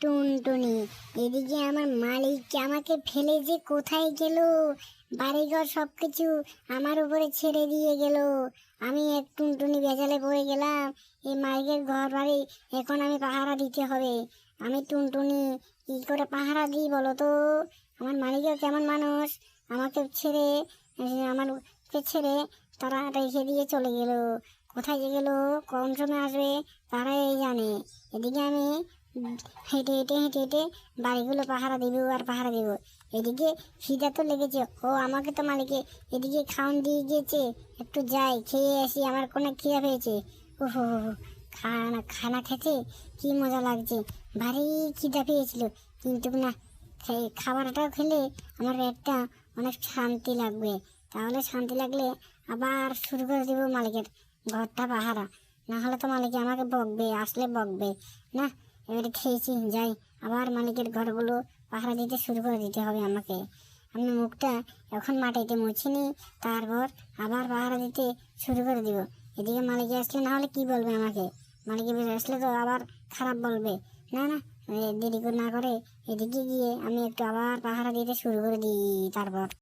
টুনটুনি, এদিকে আমার মালিক আমাকে ফেলে যে কোথায় গেল, বাড়িঘর সবকিছু আমার উপরে ছেড়ে দিয়ে গেল। আমি এক টুনটুনি ভেজালে পড়ে গেলাম। এই মালিকের ঘর বাড়ি এখন আমি পাহারা দিতে হবে। আমি টুনটুনি কি করে পাহারা দিই বলো তো? আমার মালিকও কেমন মানুষ, আমাকে ছেড়ে আমাকে ছেড়ে তারা রেখে দিয়ে চলে গেল। কোথায় যে গেল, কোন সময় আসবে তারাই জানে। এদিকে আমি হেঁটে হেঁটে হেঁটে হেঁটে বাড়িগুলো পাহারা দিব আর পাহারা দিব। এদিকে খিদা তো লেগেছে, আমাকে তো মালিকে এদিকে খাওয়ান দিয়ে গিয়েছে। একটু যাই খেয়ে আসি, আমার কোনো খিদা পেয়েছে। ওহো, খানা খানা খেতে কি মজা লাগছে, ভারী খিদা পেয়েছিল। কিন্তু না, খাবারটাও খেলে আমার পেটটা অনেক শান্তি লাগবে। তাহলে শান্তি লাগলে আবার শুরু করে দেবো মালিকের ঘরটা পাহারা। না হলে তো মালিক আমাকে বকবে, আসলে বকবে না। এবারে খেয়েছি, যাই আবার মালিকের ঘরগুলো পাহারা দিতে শুরু করে দিতে হবে আমাকে। আমি মুখটা এখন মাটিতে মুছিনি, তারপর আবার পাহারা দিতে শুরু করে দিব। এদিকে মালিক আসলে না হলে কি বলবে আমাকে, মালিক আসলে তো আবার খারাপ বলবে। না না, দেরি না করে এদিকে গিয়ে আমি একটু আবার পাহারা দিতে শুরু করে দিই তারপর।